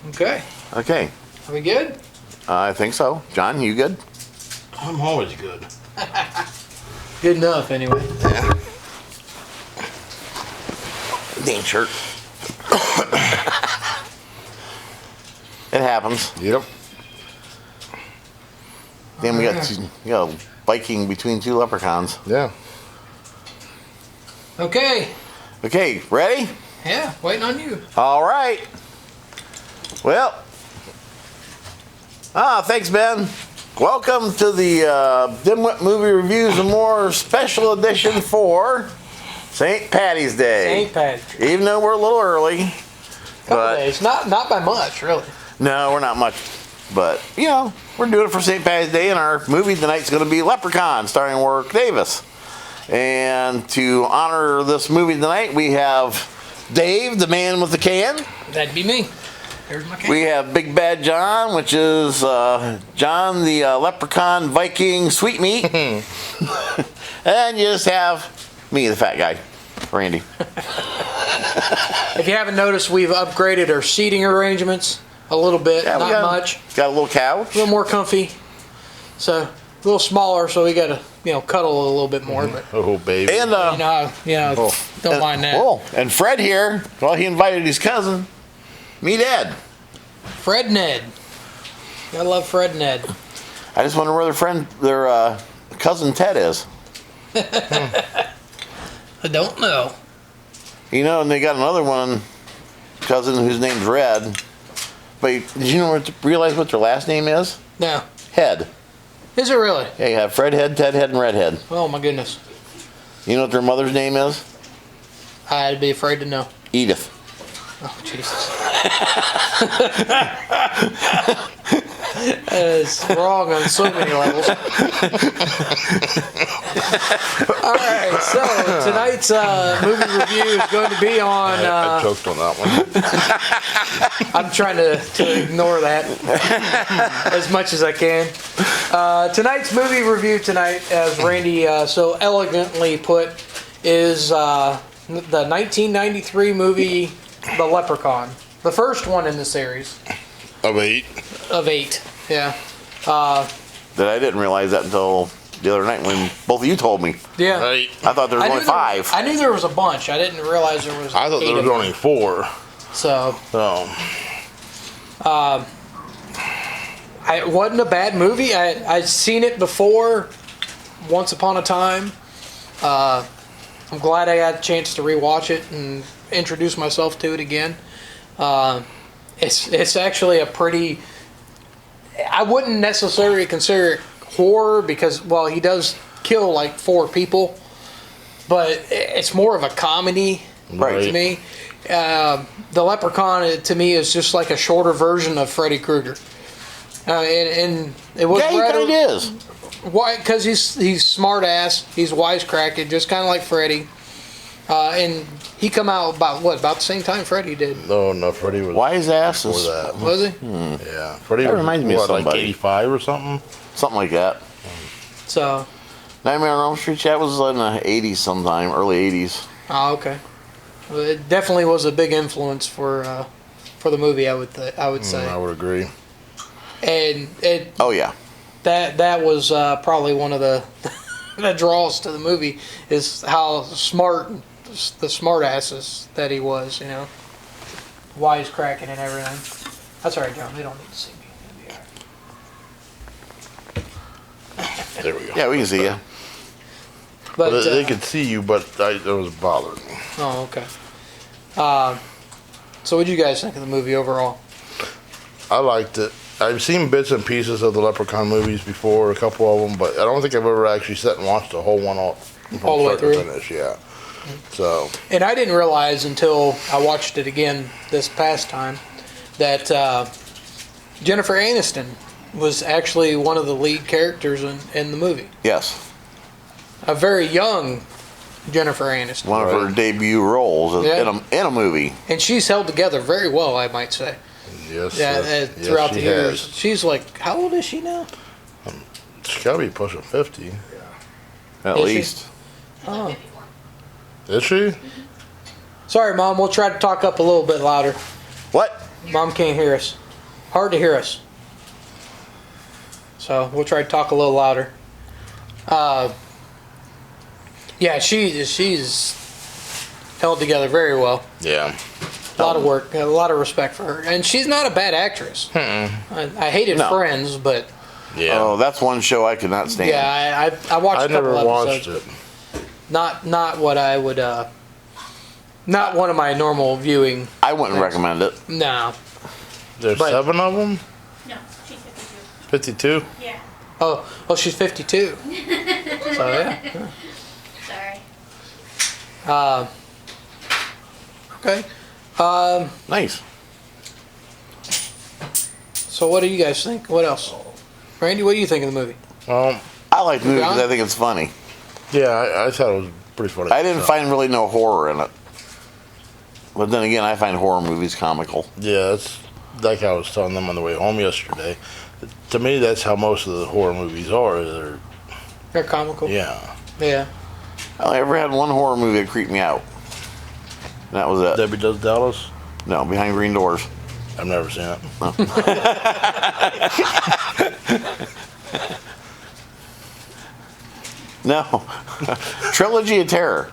Okay. Okay. Are we good? I think so. John, you good? I'm always good. Good enough, anyway. Yeah. Dang shirt. It happens. Yep. Then we got Viking between two leprechauns. Yeah. Okay. Okay, ready? Yeah, waiting on you. All right. Well. Thanks, Ben. Welcome to the Dimwit Movie Reviews and More special edition for St. Patty's Day. St. Patrick. Even though we're a little early. Couple days. Not by much, really. No, we're not much. But, we're doing it for St. Patty's Day, and our movie tonight's going to be Leprechaun, starring Warwick Davis. And to honor this movie tonight, we have Dave, the man with the can. That'd be me. Here's my can. We have Big Bad John, which is John, the Leprechaun Viking sweetmeat. And you just have me, the fat guy, Randy. If you haven't noticed, we've upgraded our seating arrangements a little bit. Yeah, not much. Got a little couch. A little more comfy. So a little smaller, so we got to cuddle a little bit more. But Oh, baby. And don't mind that. Oh, and Fred here. Well, he invited his cousin. Meet Ed. Fred Ned. I love Fred Ned. I just wonder where their cousin Ted is. I don't know. And they got another one cousin whose name's Red. But did you realize what their last name is? No. Head. Is it really? Yeah, you have Fred Head, Ted Head, and Red Head. Oh my goodness. You know what their mother's name is? I'd be afraid to know. Edith. Oh, Jesus. It's wrong on so many levels. All right, so tonight's movie review is going to be on... I choked on that one. I'm trying to ignore that as much as I can. Tonight's movie review as Randy so elegantly put, is the 1993 movie The Leprechaun. The first one in the series. Of 8. Of 8, yeah. That I didn't realize that until the other night when both of you told me. Yeah. Right. I thought there was only 5. I knew there was a bunch. I didn't realize there was I thought there was only 4. So. Oh. It wasn't a bad movie. I'd seen it before, once upon a time. I'm glad I had a chance to rewatch it and introduce myself to it again. It's actually a pretty... I wouldn't necessarily consider it horror because, well, he does kill like 4 people, but it's more of a comedy to me. The Leprechaun, to me, is just like a shorter version of Freddy Krueger. And it was he kind of is. Why? Because he's smart ass. He's wisecracking, just kind of like Freddy. And he come out about the same time Freddy did. No, Freddy was wise ass before that. Was he? Yeah, Freddy That was reminds me of like somebody. 85 or something. Something like that. So. Nightmare on Elm Street. That was in the 80s sometime, early 80s. Oh, okay. Well, it definitely was a big influence for the movie. I would say. I would agree. And it. Oh yeah. That was probably one of the the draws to the movie, is how the smart asses that he was, wisecracking and everything. That's all right, John. They don't need to see me. There we go. Yeah, we can see you. But they could see you, but it was bothering me. Oh, okay. So what did you guys think of the movie overall? I liked it. I've seen bits and pieces of the Leprechaun movies before, a couple of them, but I don't think I've ever actually sat and watched the whole one all the way start to through. finish. Yeah. So. And I didn't realize until I watched it again this past time that Jennifer Aniston was actually one of the lead characters in the movie. Yes. A very young Jennifer Aniston. One of her debut roles in a movie. And she's held together very well, I might say. Yes. Throughout the years. Has. She's like, how old is she now? She's got to be pushing 50. Yeah. At least. Oh. Is she? Sorry, Mom. We'll try to talk up a little bit louder. What? Mom can't hear us. Hard to hear us. So we'll try to talk a little louder. Yeah, she's held together very well. Yeah. A lot of work, a lot of respect for her, and she's not a bad actress. I hated Friends, but Yeah. Oh, that's one show I could not stand. yeah, I watched I a couple never watched episodes. it. Not what I would. Not one of my normal viewing. I wouldn't recommend it. No. There's But- 7 of them? No, she's 52. 52? Yeah. Oh, she's 52. So yeah. Sorry. Okay. Nice. So what do you guys think? What else? Randy, what do you think of the movie? I like movies because John? I think it's funny. Yeah, I thought it was pretty funny. I didn't So, find really no horror in it. But then again, I find horror movies comical. Yeah, that's like I was telling them on the way home yesterday. To me, that's how most of the horror movies are. They're comical. Yeah. Yeah. I ever had one horror movie that creeped me out. And that was it. Debbie Does Dallas? No, Behind Green Doors. I've never seen it. No. Trilogy of Terror.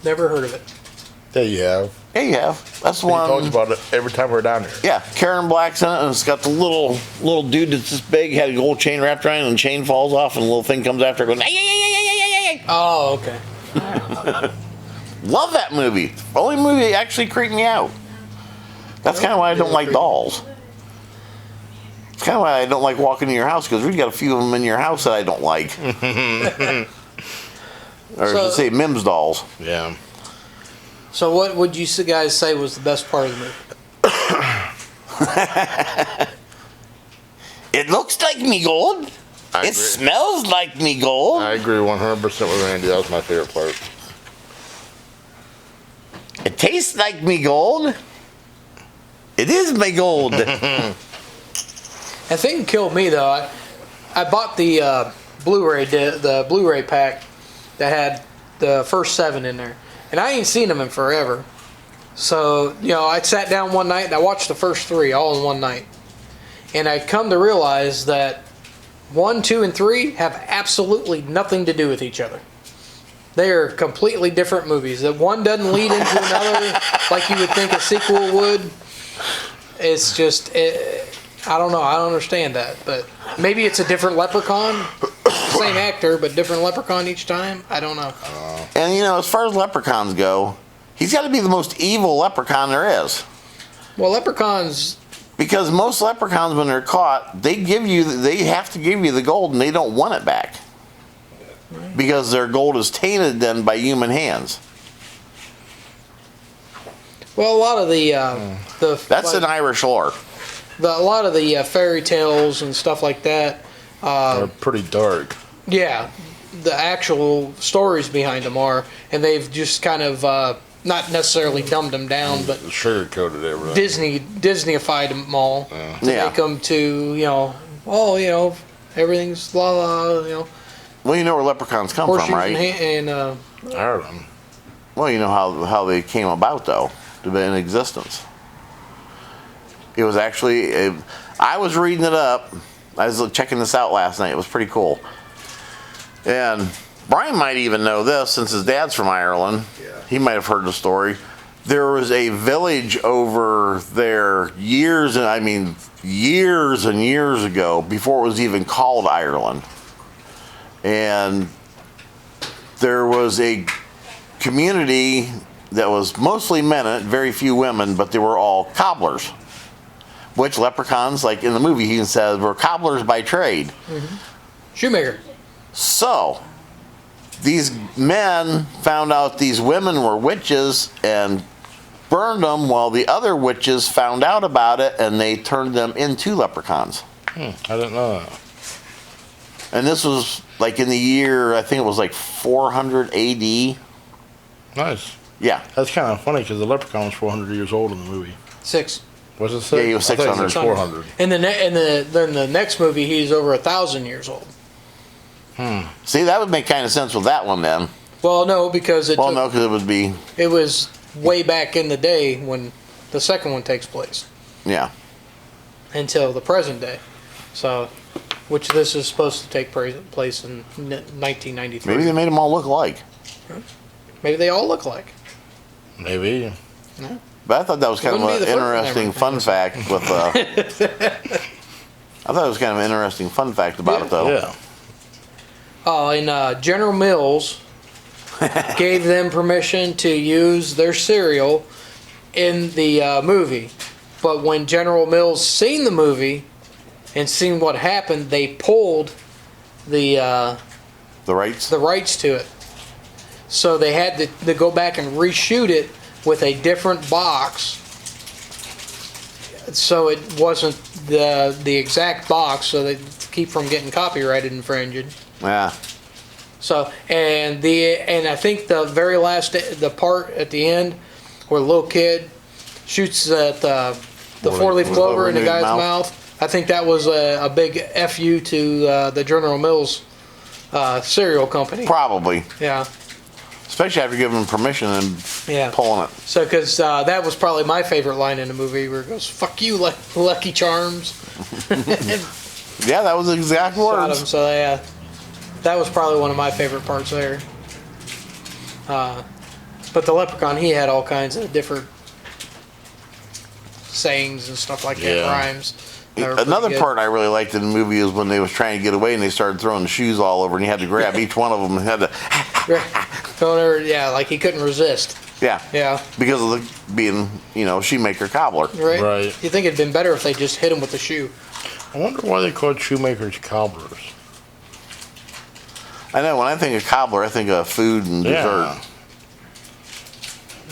Never heard of it. There you have. Yeah, you have. That's the He one. talks about it every time we're down here. Yeah, Karen Black's in it, and it's got the little dude that's this big, had a gold chain wrapped around, and the chain falls off, and the little thing comes after, going, ay, ay, ay, ay, ay, ay, ay. Oh, okay. Love that movie. Only movie that actually creeped me out. That's kind of why I don't like dolls. It's kind of why I don't like walking in your house, because we've got a few of them in your house that I don't like. Or So- to say Mims dolls. Yeah. So what would you guys say was the best part of the movie? It looks like me gold. I It agree. smells like me gold. I agree 100% with Randy. That was my favorite part. It tastes like me gold. It is me gold. The thing that killed me though, I bought the Blu-ray pack that had the first 7 in there, and I ain't seen them in forever. So I sat down one night and I watched the first 3 all in one night, and I come to realize that 1, 2, and 3 have absolutely nothing to do with each other. They are completely different movies. That one doesn't lead into another like you would think a sequel would. It's just, I don't know. I don't understand that. But maybe it's a different Leprechaun. Same actor, but different Leprechaun each time. I don't know. And as far as leprechauns go, he's got to be the most evil leprechaun there is. Well, Leprechauns, Because most leprechauns, when they're caught, they have to give you the gold, and they don't want it back. Because their gold is tainted then by human hands. well, a lot of the That's an Irish lore. a lot of the fairy tales and stuff like that. They're pretty dark. Yeah, the actual stories behind them are, and they've just kind of not necessarily dumbed them down, but Sugar coated everything. Disneyified them all to Yeah. make them to everything's la la Well, you know where leprechauns come from, horseshoes right? and Ireland. Well, you know how they came about, though, to be in existence. It was actually, I was reading it up. I was checking this out last night. It was pretty cool. And Brian might even know this, since his dad's from Ireland. Yeah. He might have heard the story. There was a village over there years and years ago, before it was even called Ireland. And there was a community that was mostly men, very few women, but they were all cobblers. Which leprechauns, like in the movie, he says, were cobblers by trade. shoemaker. So, these men found out these women were witches and burned them, while the other witches found out about it and they turned them into leprechauns. I didn't know that. And this was like in the year, I think it was like 400 AD. Nice. Yeah. That's kind of funny because the leprechaun was 400 years old in the movie. 6. Was it 6? Yeah, he was I thought 600. said 400. And then the next movie, he's over 1,000 years old. See, that would make kind of sense with that one then. Well, no, because Well, no, because it would be, it was way back in the day when the second one takes place Yeah. until the present day. So, which this is supposed to take place in 1993. Maybe they made them all look alike. Maybe they all look alike. Maybe. But I thought that was kind of Wouldn't be an the first interesting one ever. fun fact with. I thought it was kind of an interesting fun fact about it, though. Yeah. And General Mills gave them permission to use their cereal in the movie. But when General Mills seen the movie and seen what happened, they pulled the rights. rights to it. So they had to go back and reshoot it with a different box. So it wasn't the exact box, so they keep from getting copyrighted infringed. Yeah. So and I think the very last the part at the end where the little kid shoots at the four-leaf clover in the guy's mouth. I think that was a big FU to the General Mills cereal company. Probably. Yeah. Especially after giving them permission and Yeah. pulling it. So, because that was probably my favorite line in the movie, where it goes, "Fuck you, Lucky Charms." Yeah, that was the exact Shot him. words. So yeah, that was probably one of my favorite parts there. But the Leprechaun, he had all kinds of different sayings and stuff like that, Yeah. rhymes. They were pretty Another good. part I really liked in the movie is when they was trying to get away and they started throwing the shoes all over, and you had to grab each one of them and had to, Going over, yeah, like he couldn't resist. yeah, Yeah, because of the being, shoemaker cobbler. right. Right. You think it'd been better if they just hit him with the shoe? I wonder why they called shoemakers cobblers. I know when I think of cobbler, I think of food and Yeah. dessert.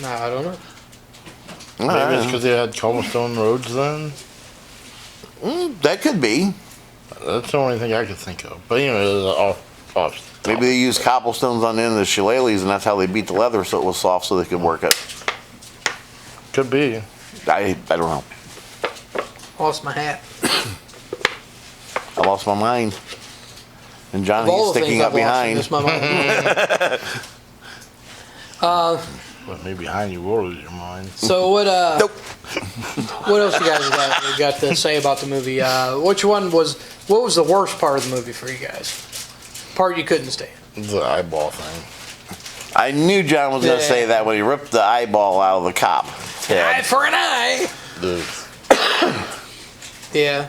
No, I don't know. Maybe it's because they had cobblestone roads then. That could be. That's the only thing I could think of. But anyway, it was off. Maybe they used cobblestones on the end of the shillelaghs, and that's how they beat the leather so it was soft so they could work it. Could be. I don't know. Lost my hat. I lost my mind. And Johnny's Of all the sticking things up I've lost, behind. it's my mind. But maybe behind you will lose your mind. So what? Nope. What else you guys got to say about the movie? What was the worst part of the movie for you guys? Part you couldn't stand. The eyeball thing. I knew John was going to Yeah. say that when he ripped the eyeball out of the cop. Eye for an eye. The Yeah.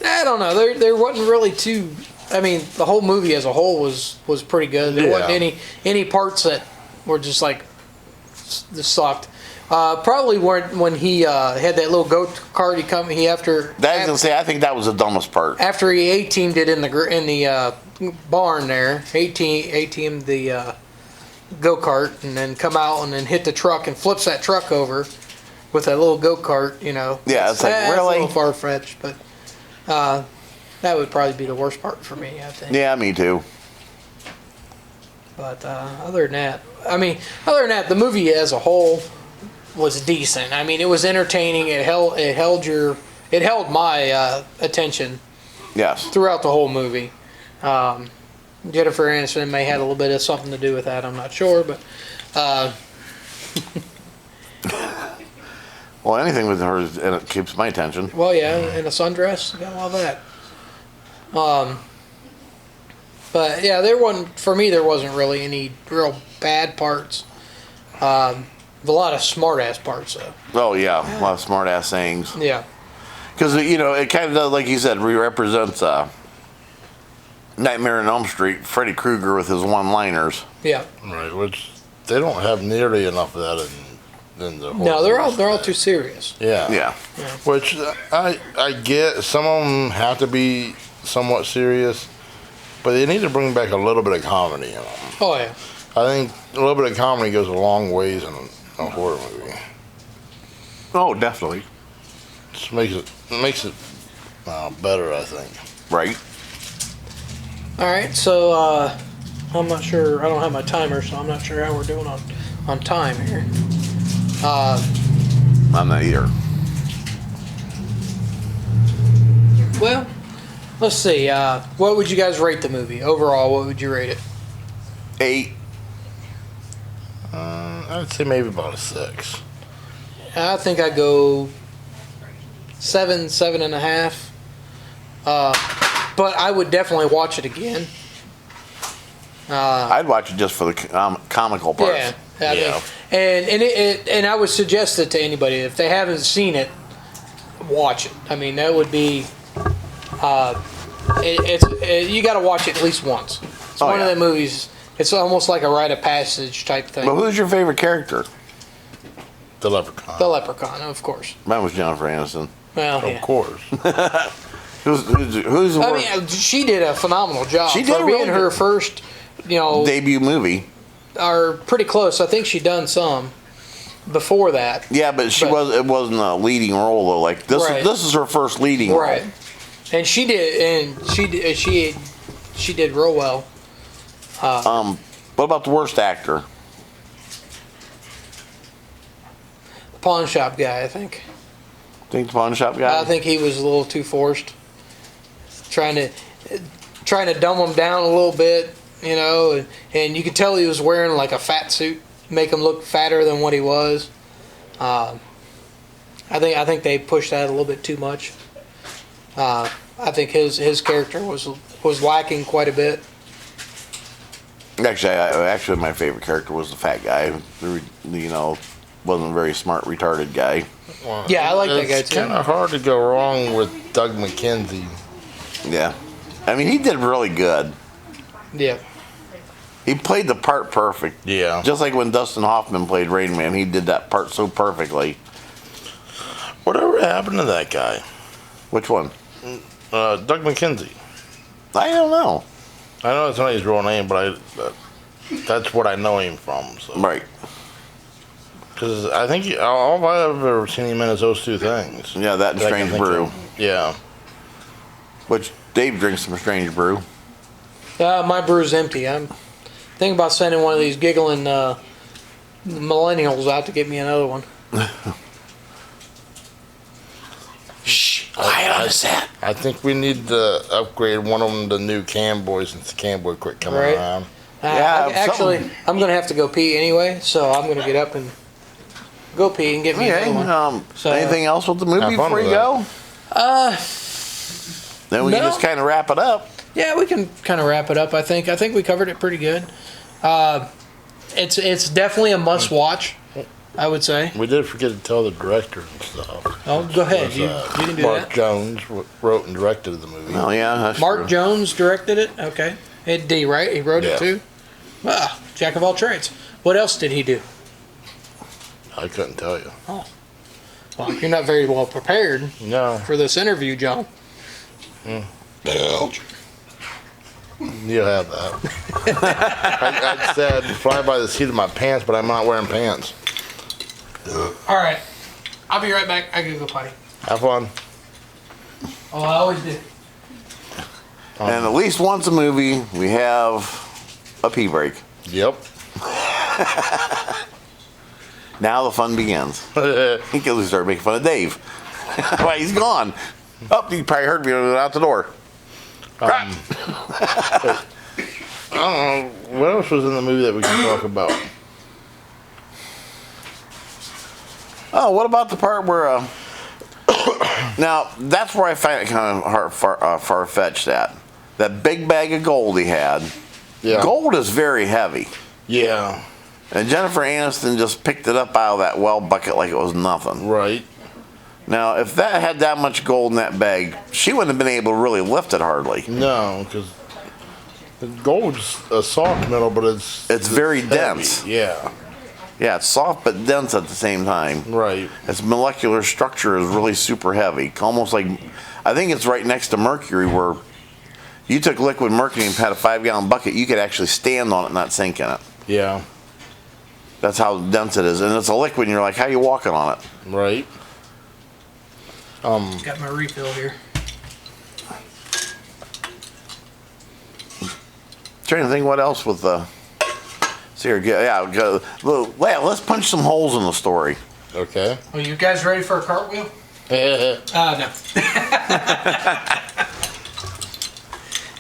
I don't know. There wasn't really too. I mean, the whole movie as a whole was pretty good. There wasn't any parts that were just like just sucked. Probably when he had that little goat cart. I That is to say, I think that was the dumbest part. after he A-teamed it in the barn there, A-teamed the go-kart, and then come out and then hit the truck and flips that truck over with that little go-kart, Yeah, it's like, That's really? a little far-fetched, but that would probably be the worst part for me, I think. Yeah, me too. But other than that, the movie as a whole was decent. I mean, it was entertaining. It held my attention Yes. throughout the whole movie. Jennifer Aniston may have had a little bit of something to do with that. I'm not sure, but Well, anything with her and it keeps my attention. well, yeah, and a sundress, got all that. But yeah, there wasn't really any real bad parts. A lot of smart ass parts though. Oh yeah, a lot of smart ass sayings. Yeah. Because it kind of does, like you said, represents Nightmare on Elm Street. Freddy Krueger with his one-liners. Yeah. right, which they don't have nearly enough of that in the. No, they're all too serious. Yeah. Yeah. Which I get. Some of them have to be somewhat serious, but they need to bring back a little bit of comedy in them. Oh yeah. I think a little bit of comedy goes a long ways in a horror movie. Oh, definitely. Just makes it better, I think. Right. All right, so I'm not sure. I don't have my timer, so I'm not sure how we're doing on time here. I'm not either. Well, let's see. What would you guys rate the movie overall? What would you rate it? 8. I'd say maybe about a 6. I think I go 7.5. But I would definitely watch it again. I'd watch it just for the comical parts. Yeah, I think, and I would suggest it to anybody if they haven't seen it, watch it. I mean, that would be. You got to watch it at least once. It's one of the movies. It's almost like a rite of passage type thing. But who's your favorite character? The Leprechaun. The Leprechaun, of course. Mine was Jennifer Aniston. Well, Of course. Who's the I worst mean, she did a phenomenal job. She did for a being really her good- first, debut movie? are pretty close. I think she done some before that. Yeah, but it wasn't a leading role though. Like this, Right. this is her first leading Right. role. And she did real well. What about the worst actor? The pawn shop guy, I think. Think the pawn shop guy? I think he was a little too forced. Trying to dumb him down a little bit, and you could tell he was wearing like a fat suit, make him look fatter than what he was. I think they pushed that a little bit too much. I think his character was lacking quite a bit. Actually, my favorite character was the fat guy. Wasn't a very smart, retarded guy. Well, Yeah, I like that guy, It's too. kind of hard to go wrong with Doug McKenzie. Yeah, I mean he did really good. Yeah. He played the part perfect. Yeah. Just like when Dustin Hoffman played Rain Man, he did that part so perfectly. Whatever happened to that guy? Which one? Doug McKenzie. I don't know. I know that's not his real name, but that's what I know him from. So. Right. Because I think all I've ever seen him in is those two things. Yeah, that and I can Strange think Brew. of. Yeah. Which Dave drinks some Strange Brew. My brew's empty. I'm thinking about sending one of these giggling millennials out to get me another one. Shh, quiet on the set. I think we need to upgrade one of them to new Camboy since the Camboy quit coming Right. around. Yeah, Actually, something- I'm going to have to go pee anyway, so I'm going to get up and go pee and get me Okay. another one. So- Anything else with the movie Have fun before you with go? Then we can no. just kind of wrap it up. Yeah, we can kind of wrap it up. I think we covered it pretty good. It's definitely a must watch. I would say. We did forget to tell the director and stuff. Oh, go ahead. Was, You can do Mark that. Jones wrote and directed the movie. Oh yeah, that's Mark true. Jones directed it. Okay, Ed D. Right? He wrote Yeah. it too. Ah, jack of all trades. What else did he do? I couldn't tell you. Well, you're not very well prepared No, for this interview, John. you'll have that. I said fly by the seat of my pants, but I'm not wearing pants. All right, I'll be right back. I gotta go potty. Have fun. Oh, I always do. And at least once a movie, we have a pee break. Yep. Now the fun begins. He could start making fun of Dave. Why, he's gone. Oh, you probably heard me out the door. Crap. I don't know. What else was in the movie that we can talk about? Oh, what about the part where? Now that's where I find it kind of far-fetched. That big bag of gold he had. Yeah. Gold is very heavy, Yeah. and Jennifer Aniston just picked it up out of that well bucket like it was nothing. Right. Now, if that had that much gold in that bag, she wouldn't have been able to really lift it hardly. No, because gold's a soft metal, but it's very heavy. dense. Yeah. Yeah, it's soft but dense at the same time. Right. Its molecular structure is really super heavy. Almost like, I think it's right next to mercury, where you took liquid mercury and had a 5-gallon bucket, you could actually stand on it and not sink in it. Yeah. That's how dense it is. And it's a liquid and you're like, how are you walking on it? Right. Got my refill here. Trying to think what else with the... See here, let's punch some holes in the story. Okay. Are you guys ready for a cartwheel? No.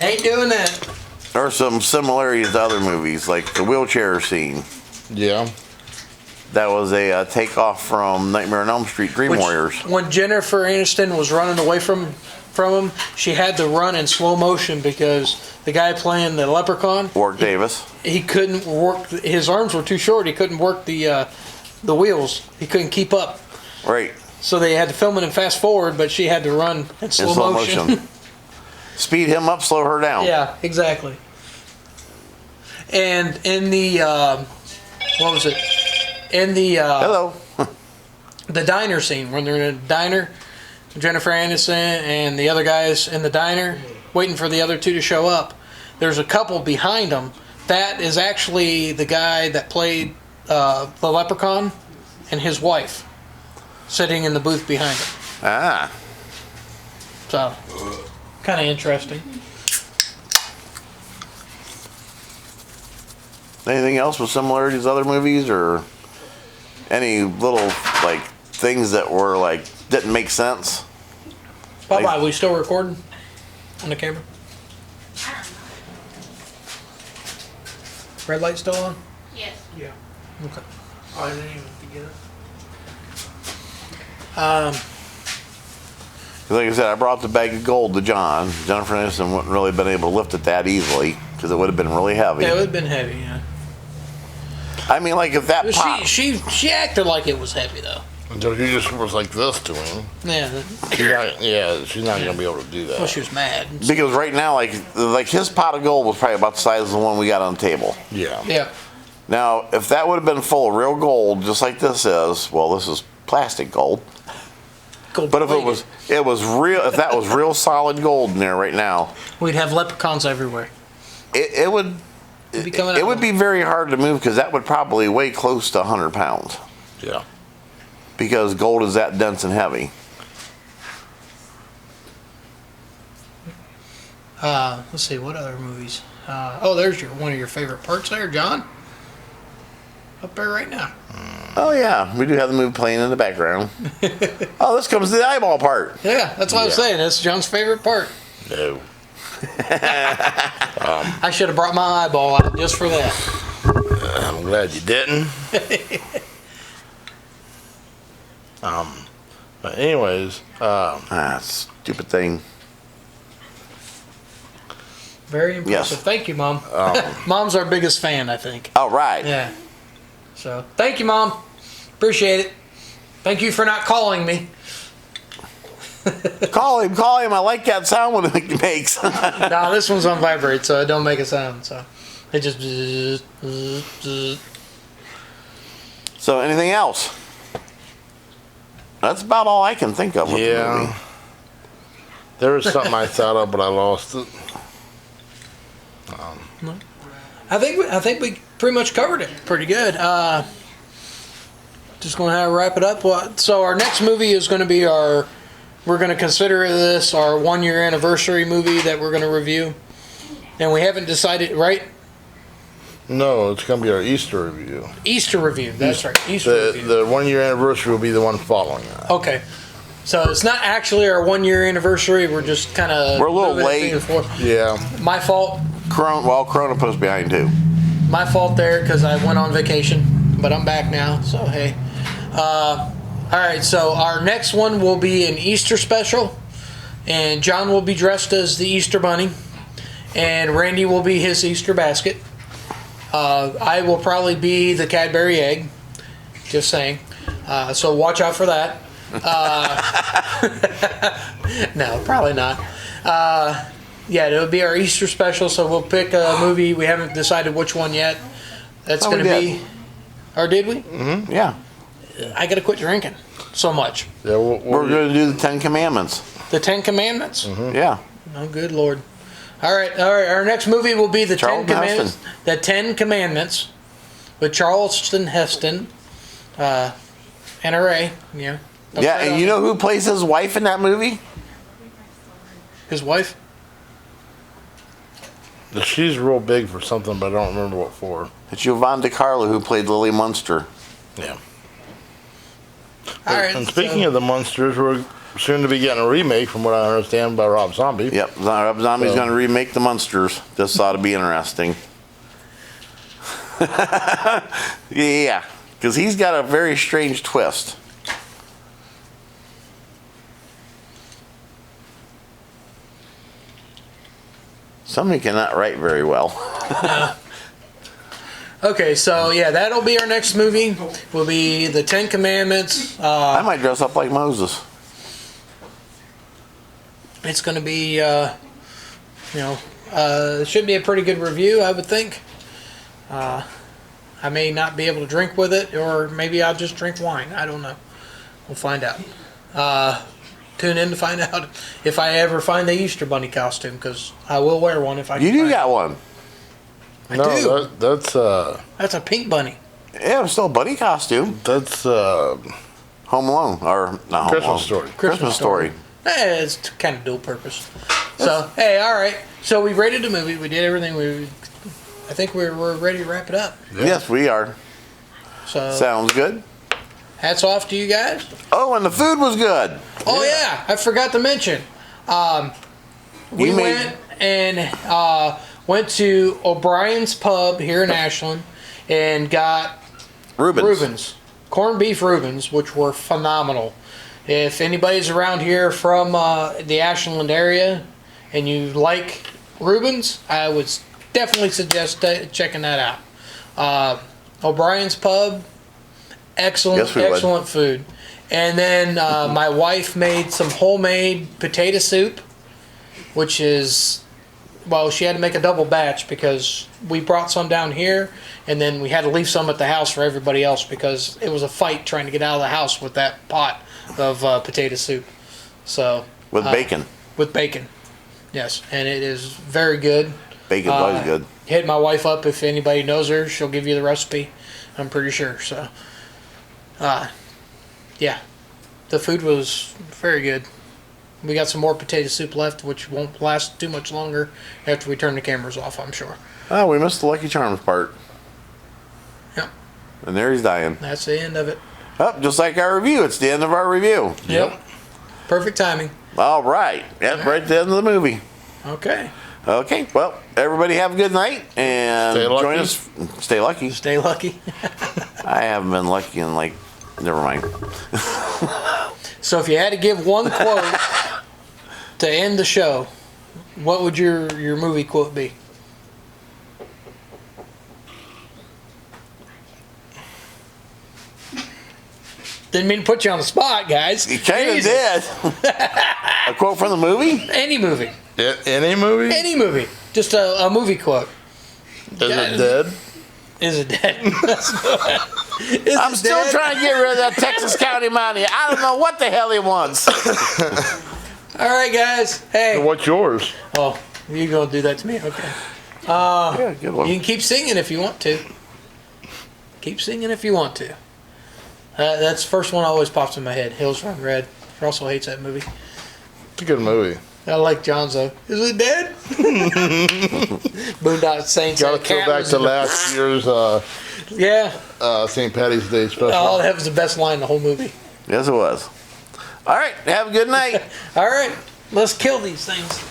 Ain't doing that. There are some similarities to other movies, like the wheelchair scene. Yeah. That was a takeoff from Nightmare on Elm Street Dream Warriors. When Jennifer Aniston was running away from him, she had to run in slow motion because the guy playing the Leprechaun, Warwick Davis. he couldn't work. His arms were too short. He couldn't work the wheels. He couldn't keep up. Right. So they had to film it in fast forward, but she had to run in slow motion. Speed him up, slow her down. Yeah, exactly. And in the what was it? In the Hello. the diner scene, when they're in a diner, Jennifer Aniston and the other guys in the diner waiting for the other two to show up. There's a couple behind them. That is actually the guy that played the Leprechaun and his wife sitting in the booth behind him. Ah. So, kind of interesting. Anything else with similarities to other movies, or any little like things that were like didn't make sense? Bye-bye. We still recording on the camera? Red light still on? Yes. Yeah. Okay. I didn't even get it. Like I said, I brought the bag of gold to John. Jennifer Aniston wouldn't really been able to lift it that easily because it would have been really heavy. Yeah, it would have been heavy, yeah. I mean, like if that But popped. she acted like it was heavy, though. Until he just was like this to him. Yeah. She's not going to be able to do that. Well, she was mad. Because right now, like his pot of gold was probably about the size of the one we got on the table. Yeah. Yeah. Now, if that would have been full of real gold, just like this is, well, this is plastic gold. Gold But if plated. it was real, if that was real solid gold in there right now, We'd have leprechauns everywhere. it would It'd be coming it out. would be very hard to move because that would probably weigh close to 100 pounds Yeah. because gold is that dense and heavy. Let's see, what other movies? There's one of your favorite parts there, John. Up there right now. Oh yeah, we do have the movie playing in the background. Oh, this comes to the eyeball part. Yeah, that's what I was Yeah. saying. That's John's favorite part. No. I should have brought my eyeball out just for that. I'm glad you didn't. But anyways, Stupid thing. Very impressive. Yes. Thank you, Mom. Mom's our biggest fan, I think. All right. Yeah. So, thank you, Mom. Appreciate it. Thank you for not calling me. Call him. I like that sound when it makes. No, this one's on vibrate, so it don't make a sound. So, it just. So, anything else? That's about all I can think of with the yeah. movie. There was something I thought of, but I lost it. I think we pretty much covered it pretty good. Just going to wrap it up. So our next movie is going to be we're going to consider this our 1 year anniversary movie that we're going to review. And we haven't decided, right? No, it's going to be our Easter review. Easter review. That's right. Easter review. The 1 year anniversary will be the one following that. Okay. So it's not actually our 1 year anniversary. We're just kind of. We're a little late. Yeah. My fault. Corona put us behind too. My fault there because I went on vacation, but I'm back now. So hey. All right. So our next one will be an Easter special, and John will be dressed as the Easter bunny, and Randy will be his Easter basket. I will probably be the Cadbury egg. Just saying. So watch out for that. No, probably not. Yeah, it'll be our Easter special, so we'll pick a movie. We haven't decided which one yet. That's Oh, going we to did. be... Or did we? Yeah. I got to quit drinking so much. Yeah, We're going to do the 10 Commandments. The Ten Commandments? Yeah. Oh, good Lord. All right. Our next movie will be the Ten Charlton Commandments. Heston. The 10 Commandments with Charleston Heston, NRA. Yeah. Don't Yeah, say and that. you know who plays his wife in that movie? His wife? She's real big for something, but I don't remember what for. It's Yvonne DiCarlo who played Lily Munster. Yeah. All right. And speaking of the Munsters, we're soon to be getting a remake, from what I understand, by Rob Zombie. Yep, Rob Zombie's So- going to remake the Munsters. This ought to be interesting. Yeah. Because he's got a very strange twist. Somebody cannot write very well. Okay, so yeah, that'll be our next movie. Will be the Ten Commandments. I might dress up like Moses. It's going to be, it should be a pretty good review, I would think. I may not be able to drink with it, or maybe I'll just drink wine. I don't know. We'll find out. Tune in to find out if I ever find the Easter Bunny costume, because I will wear one if I can. You do find got it. one. I do. That's That's a pink bunny. Yeah, it's still a bunny costume. That's Home Alone, or not Home Christmas Alone. Story. Christmas Story. It's kind of dual purpose. So, hey, all right. So we rated the movie. We did everything. I think we're ready to wrap it up. Yeah. Yes, we are. So, Sounds good. hats off to you guys. Oh, and the food was good. Oh, yeah. I forgot to mention. We went to O'Brien's Pub here in Ashland and got Reuben's. Corned beef Reuben's, which were phenomenal. If anybody's around here from the Ashland area and you like Reuben's, I would definitely suggest checking that out. O'Brien's Pub, excellent food. And then my wife made some homemade potato soup, which is, well, she had to make a double batch because we brought some down here and then we had to leave some at the house for everybody else because it was a fight trying to get out of the house with that pot of potato soup. So With bacon. With bacon, yes, and it is very good. Bacon's always good. Hit my wife up if anybody knows her; she'll give you the recipe. I'm pretty sure. So, yeah, the food was very good. We got some more potato soup left, which won't last too much longer after we turn the cameras off, I'm sure. Oh, we missed the Lucky Charms part. Yep, And there he's dying. that's the end of it. Oh, just like our review. It's the end of our review. Yep. Perfect timing. All right. Yep, right at the end of the movie. Okay. Okay, well, everybody have a good night and Stay lucky. join us. Stay lucky. Stay lucky. I haven't been lucky in never mind. So if you had to give one quote to end the show, what would your movie quote be? Didn't mean to put you on the spot, guys. You kind of Jesus. did. A quote from the movie? Any movie. Any movie? Any movie. Just a movie quote. Is it dead? Is it dead? I'm still trying to get rid of that Texas County money. I don't know what the hell he wants. All right, guys. Hey. What's yours? Oh, you're going to do that to me? Okay. Yeah, good one. You can keep singing if you want to. Keep singing if you want to. That's the first one always pops in my head. Hills Run Red. Russell hates that movie. It's a good movie. I like John's though. Is it dead? Boondock Saints. Got to go back to last year's Yeah. St. Patty's Day special. Oh, that was the best line in the whole movie. Yes, it was. All right, have a good night. All right. Let's kill these things.